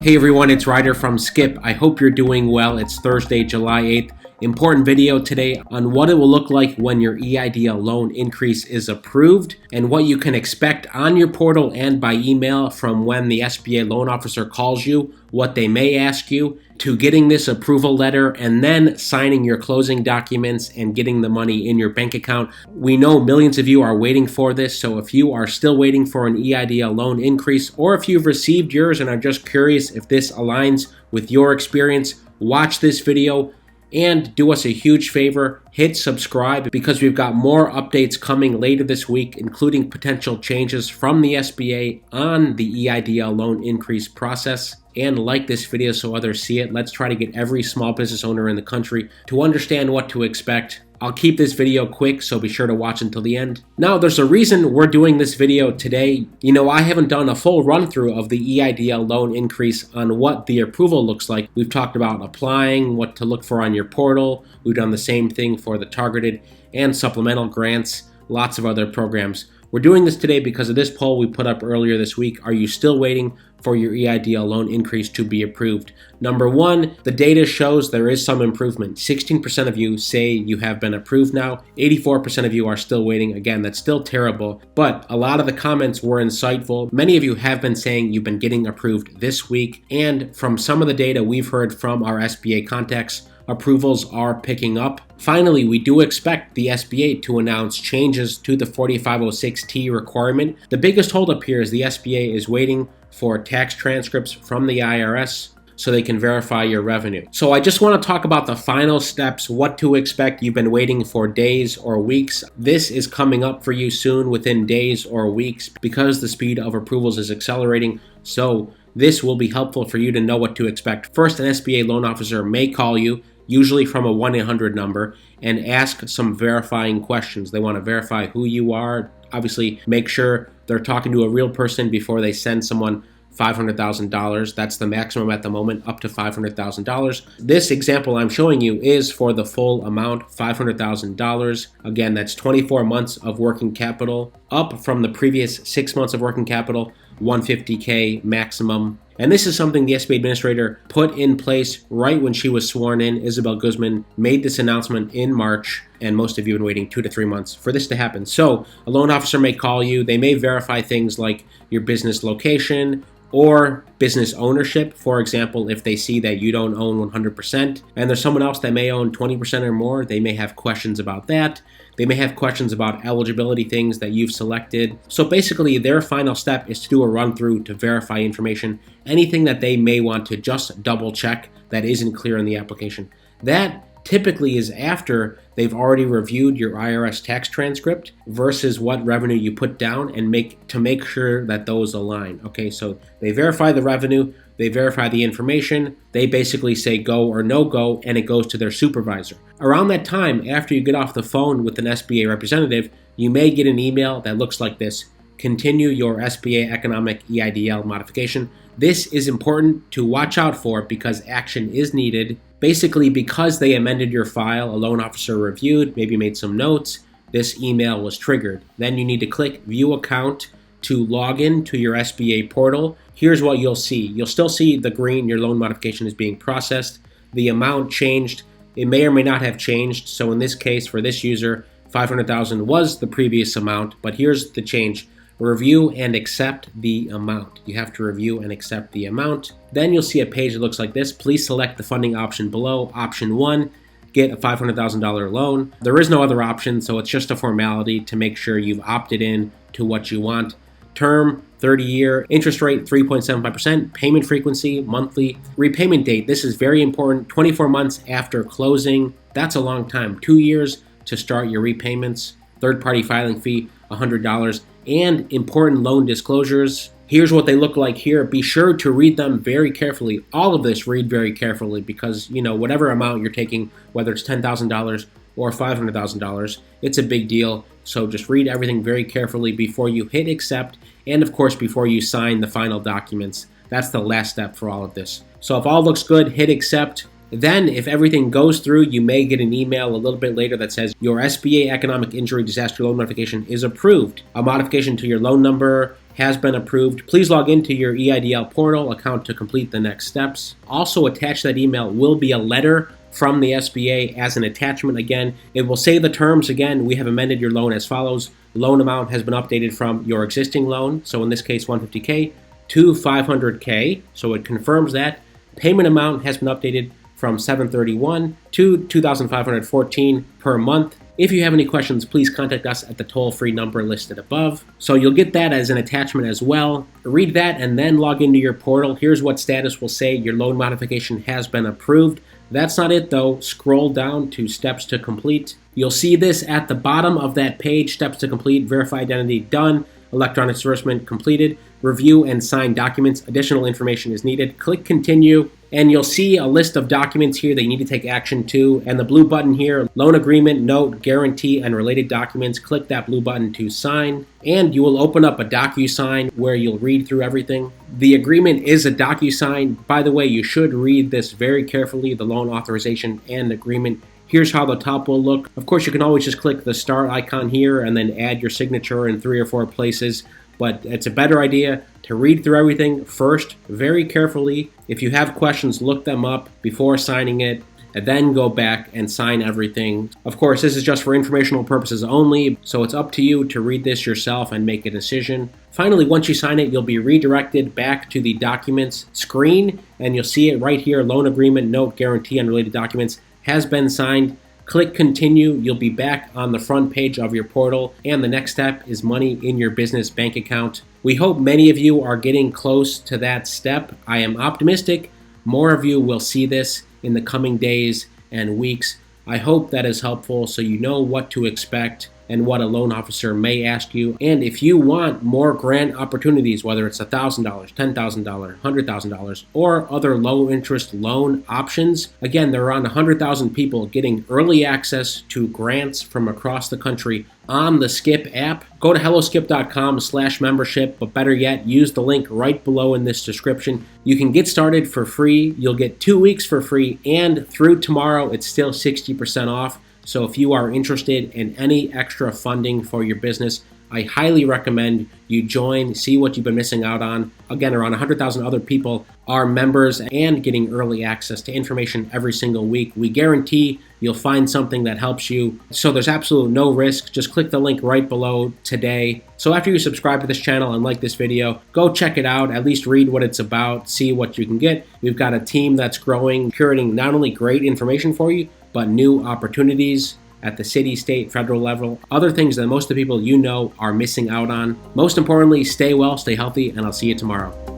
Hey everyone, it's Ryder from Skip. I hope you're doing well. It's Thursday, July 8th. Important video today on what it will look like when your EIDL loan increase is approved and what you can expect on your portal and by email from when the SBA loan officer calls you, what they may ask you, to getting this approval letter and then signing your closing documents and getting the money in your bank account. We know millions of you are waiting for this, so if you are still waiting for an EIDL loan increase or if you've received yours and are just curious if this aligns with your experience, watch this video. And do us a huge favor, hit subscribe because we've got more updates coming later this week, including potential changes from the SBA on the EIDL loan increase process. And like this video so others see it. Let's try to get every small business owner in the country to understand what to expect. I'll keep this video quick, so be sure to watch until the end. Now, there's a reason we're doing this video today. I haven't done a full run through of the EIDL loan increase on what the approval looks like. We've talked about applying, what to look for on your portal. We've done the same thing for the targeted and supplemental grants, lots of other programs. We're doing this today because of this poll we put up earlier this week. Are you still waiting for your EIDL loan increase to be approved? Number one, the data shows there is some improvement. 16% of you say you have been approved now. 84% of you are still waiting. Again, that's still terrible, but a lot of the comments were insightful. Many of you have been saying you've been getting approved this week, and from some of the data we've heard from our SBA contacts, approvals are picking up. Finally, we do expect the SBA to announce changes to the 4506T requirement. The biggest holdup here is the SBA is waiting for tax transcripts from the IRS so they can verify your revenue. So I just want to talk about the final steps, what to expect. You've been waiting for days or weeks. This is coming up for you soon, within days or weeks, because the speed of approvals is accelerating. So this will be helpful for you to know what to expect. First, an SBA loan officer may call you, usually from a 1-800 number, and ask some verifying questions. They want to verify who you are, obviously make sure they're talking to a real person before they send someone $500,000. That's the maximum at the moment, up to $500,000. This example I'm showing you is for the full amount, $500,000. Again, that's 24 months of working capital, up from the previous 6 months of working capital, $150K maximum. And this is something the SBA administrator put in place right when she was sworn in. Isabel Guzman made this announcement in March, and most of you have been waiting 2 to 3 months for this to happen. So a loan officer may call you. They may verify things like your business location or business ownership. For example, if they see that you don't own 100% and there's someone else that may own 20% or more, they may have questions about that. They may have questions about eligibility things that you've selected. So basically, their final step is to do a run through to verify information, anything that they may want to just double check that isn't clear in the application. That typically is after they've already reviewed your IRS tax transcript versus what revenue you put down and make sure that those align. Okay, so they verify the revenue, they verify the information, they basically say go or no go, and it goes to their supervisor. Around that time, after you get off the phone with an SBA representative, you may get an email that looks like this: continue your SBA economic EIDL modification. This is important to watch out for because action is needed. Basically, because they amended your file, a loan officer reviewed, maybe made some notes, this email was triggered. Then you need to click View Account to log in to your SBA portal. Here's what you'll see. You'll still see the green, your loan modification is being processed. The amount changed. It may or may not have changed. So in this case, for this user, $500,000 was the previous amount, but here's the change. Review and accept the amount. You have to review and accept the amount. Then you'll see a page that looks like this. Please select the funding option below. Option 1, get a $500,000 loan. There is no other option, so it's just a formality to make sure you've opted in to what you want. Term, 30-year, interest rate, 3.75%, payment frequency, monthly, repayment date. This is very important. 24 months after closing. That's a long time. 2 years to start your repayments. Third-party filing fee, $100. And important loan disclosures. Here's what they look like here. Be sure to read them very carefully. All of this, read very carefully because, whatever amount you're taking, whether it's $10,000 or $500,000, it's a big deal. So just read everything very carefully before you hit accept, and of course before you sign the final documents. That's the last step for all of this. So if all looks good, hit accept. Then, if everything goes through, you may get an email a little bit later that says your SBA Economic Injury Disaster Loan Modification is approved. A modification to your loan number has been approved. Please log into your EIDL portal account to complete the next steps. Also attached to that email will be a letter from the SBA as an attachment. Again, it will say the terms. Again, we have amended your loan as follows. Loan amount has been updated from your existing loan, so in this case $150K, to $500K, so it confirms that. Payment amount has been updated from $731 to $2,514 per month. If you have any questions, please contact us at the toll-free number listed above. So you'll get that as an attachment as well. Read that and then log into your portal. Here's what status will say. Your loan modification has been approved. That's not it though. Scroll down to steps to complete. You'll see this at the bottom of that page. Steps to complete, verify identity done, electronic disbursement completed, review and sign documents. Additional information is needed. Click continue. And you'll see a list of documents here that you need to take action to. And the blue button here, loan agreement, note, guarantee, and related documents. Click that blue button to sign. And you will open up a DocuSign where you'll read through everything. The agreement is a DocuSign. By the way, you should read this very carefully, the loan authorization and agreement. Here's how the top will look. Of course, you can always just click the start icon here and then add your signature in 3 or 4 places. But it's a better idea to read through everything first very carefully. If you have questions, look them up before signing it, and then go back and sign everything. Of course, this is just for informational purposes only, so it's up to you to read this yourself and make a decision. Finally, once you sign it, you'll be redirected back to the documents screen, and you'll see it right here, loan agreement, note, guarantee, and related documents has been signed. Click continue. You'll be back on the front page of your portal, and the next step is money in your business bank account. We hope many of you are getting close to that step. I am optimistic more of you will see this in the coming days and weeks. I hope that is helpful so you know what to expect and what a loan officer may ask you. And if you want more grant opportunities, whether it's $1,000, $10,000, $100,000, or other low interest loan options, again, there are around 100,000 people getting early access to grants from across the country on the Skip app. Go to helloskip.com/membership, but better yet, use the link right below in this description. You can get started for free. You'll get 2 weeks for free, and through tomorrow, it's still 60% off. So if you are interested in any extra funding for your business, I highly recommend you join, see what you've been missing out on. Again, around 100,000 other people are members and getting early access to information every single week. We guarantee you'll find something that helps you. So there's absolutely no risk. Just click the link right below today. So after you subscribe to this channel and like this video, go check it out, at least read what it's about, see what you can get. We've got a team that's growing, curating not only great information for you, but new opportunities at the city, state, federal level, other things that most of the people you know are missing out on. Most importantly, stay well, stay healthy, and I'll see you tomorrow.